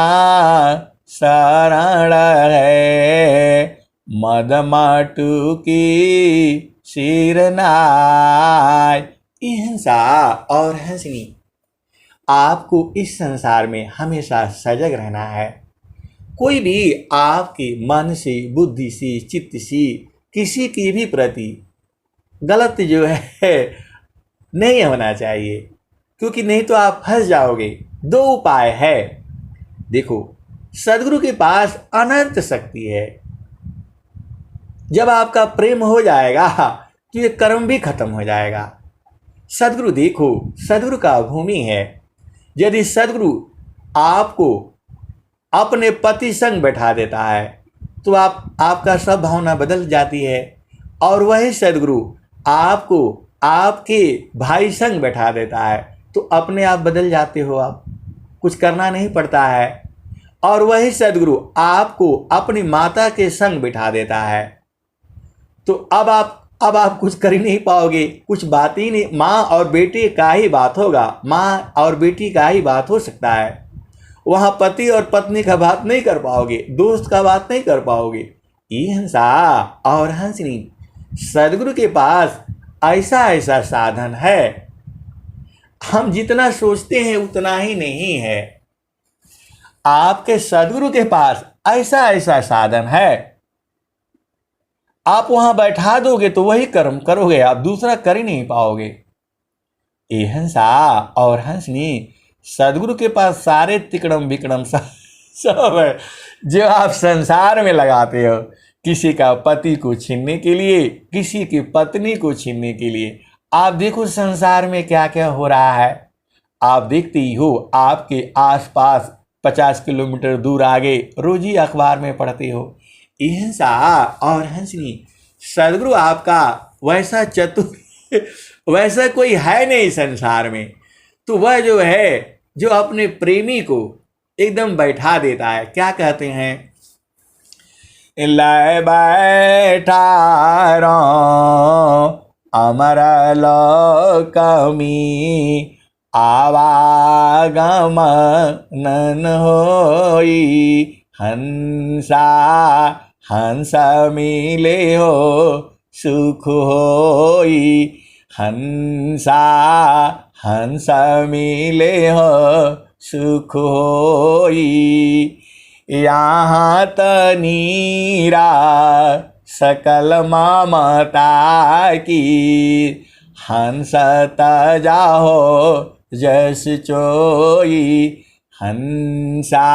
शरण है, मदमाटु की सिरनाय। ये हिंसा और हंसनी, आपको इस संसार में हमेशा सजग रहना है। कोई भी आपके मन से, बुद्धि से, चित्त से किसी की भी प्रति गलत जो है नहीं होना चाहिए, क्योंकि नहीं तो आप फंस जाओगे। दो उपाय है। देखो, सदगुरु के पास अनंत शक्ति है। जब आपका प्रेम हो जाएगा तो ये कर्म भी खत्म हो जाएगा। सदगुरु देखो, सदगुरु का भूमि है। यदि सदगुरु आपको अपने पति संग बैठा देता है तो आपका सब भावना बदल जाती है, और वही सदगुरु आपको आपके भाई संग बैठा देता है तो अपने आप बदल जाते हो। आप कुछ करना नहीं पड़ता है। और वही सदगुरु आपको अपनी माता के संग बैठा देता है तो अब आप कुछ कर ही नहीं पाओगे। कुछ बात ही नहीं, माँ और बेटे का ही बात होगा, माँ और बेटी का ही बात हो सकता है। वहाँ पति और पत्नी का बात नहीं कर पाओगे, दोस्त का बात नहीं कर पाओगे। ये हंसा और हंसनी, सदगुरु के पास ऐसा ऐसा साधन है, हम जितना सोचते हैं उतना ही नहीं है। आपके सदगुरु के पास ऐसा ऐसा साधन है, आप वहां बैठा दोगे तो वही कर्म करोगे, आप दूसरा कर ही नहीं पाओगे। ये हंसा और हंसनी, सदगुरु के पास सारे तिकड़म बिकड़म सब है जो आप संसार में लगाते हो, किसी का पति को छीनने के लिए, किसी की पत्नी को छीनने के लिए। आप देखो संसार में क्या क्या हो रहा है, आप देखते ही हो। आपके आसपास 50 किलोमीटर दूर आगे रोज ही अखबार में पढ़ते हो। ये हंसा और हंसनी, सदगुरु आपका वैसा चतुर वैसा कोई है नहीं संसार में। तो वह जो है, जो अपने प्रेमी को एकदम बैठा देता है। क्या कहते हैं, लय बैठा अमर लोकमी, आवागमन होई, हंसा हंस मिले हो सुख होई, हंसा हंस मिले हो सुख होई। यहाँ तनीरा सकल ममता की, हंस जाहो जस चोई, हंसा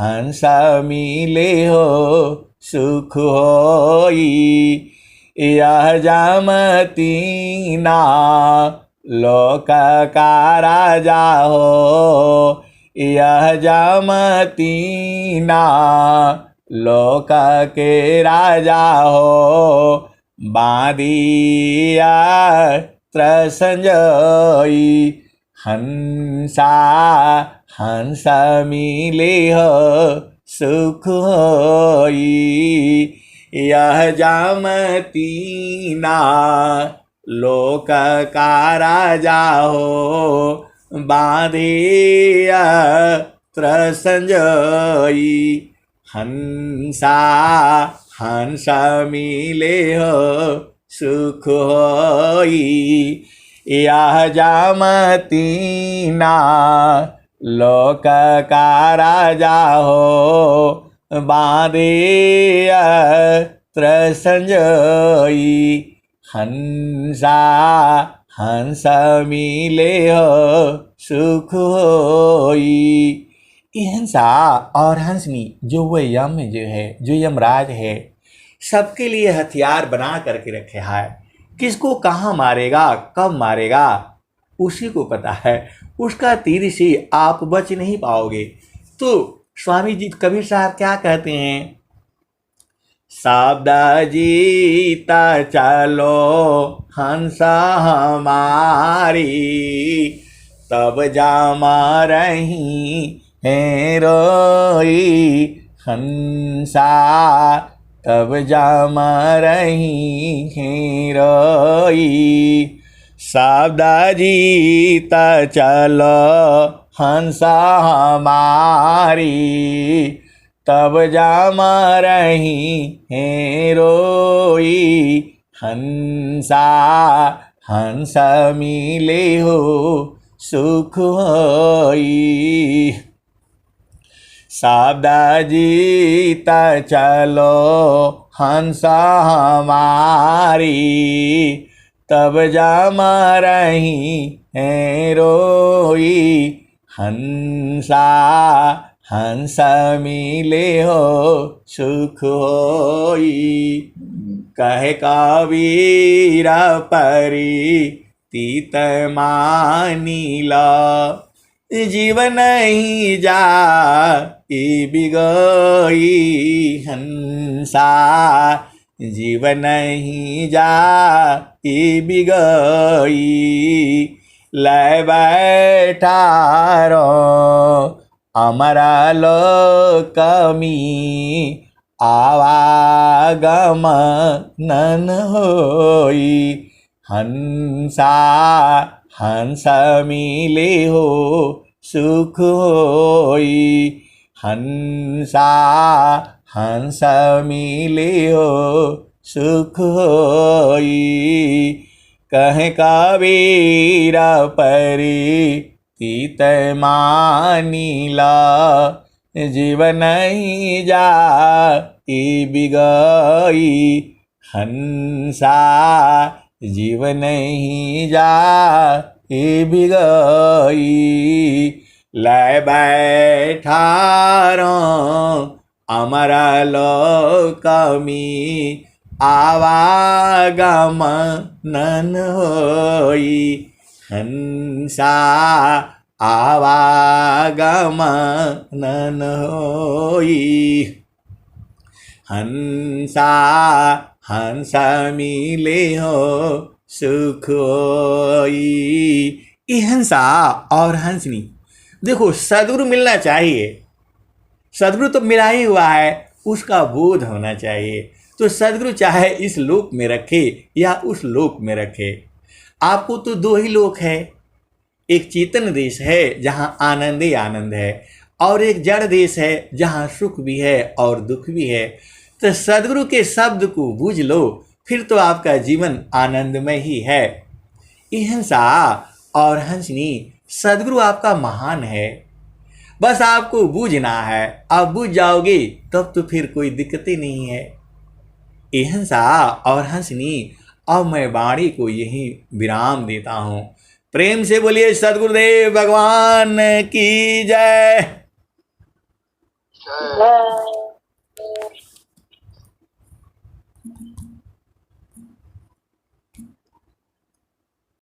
हंस मिले हो सुख होई। यह जमतीना लोक का राजा हो, यह जमतीना लोक के राजा हो, बांधिया त्रसंजोई, हंसा हंस मिले हो सुख होई। यह जमतीना लोक का राजा हो, बांधिया त्रसंजोई, हंसा हंस मिले हो सुख होई। यह जमतीना लोक का राजा हो, बांधिया त्रसंजोई, हंसा हंस मिले हो सुख होई। ये हंसा और हंसनी जो वह यम जो है, जो यमराज है, सबके लिए हथियार बना करके रखे है। किसको कहाँ मारेगा, कब मारेगा, उसी को पता है। उसका तीर से आप बच नहीं पाओगे। तो स्वामी जी कबीर साहब क्या कहते हैं, शब्द जीता चलो हंस हमारी, तब जामा रही है रोई हंसा, तब जामा रही है रोई। शब्द जीता चलो हंसा हमारी, तब जामा रही है रोई हंसा, हंस मिले हो सुख होई। शब्द जीता चलो हंसा हमारी, तब जामा रही है रोई हंसा, हंस मिले हो सुख होई। कहे कबीर परी तीत मानिला, जीवन ही जा बिगई हंसा, जीवन ही जा बिगई। ले बैठा रो अमरा लोकमी, आवागम नन होई हंसा, हंस मिले हो सुख होई हंसा, हंस मिले हो सुख होई। कहे कबीर परी तीत मानिला, जीवन ही जा बिगई हंसा, जीवन ही जा बिगई। ले बैठा रो अमरा लोकमी, आवागम नन होई हंसा, आवागम नन होई हंसा, हंस मिले हो सुख होई। ये हंसा और हंसनी, देखो सदगुरु मिलना चाहिए, सदगुरु तो मिला ही हुआ है, उसका बोध होना चाहिए। तो सदगुरु चाहे इस लोक में रखे या उस लोक में रखे, आपको तो दो ही लोक है। एक चेतन देश है जहाँ आनंद ही आनंद है, और एक जड़ देश है जहाँ सुख भी है और दुख भी है। तो सदगुरु के शब्द को बूझ लो, फिर तो आपका जीवन आनंदमय ही है। हंसा और हंसनी, सदगुरु आपका महान है, बस आपको बूझना है। आप बूझ जाओगे तब तो फिर कोई दिक्कत ही नहीं है। हंसा और हंसनी, अब मैं वाणी को यही विराम देता हूँ। प्रेम से बोलिए सदगुरुदेव भगवान की जय। जय।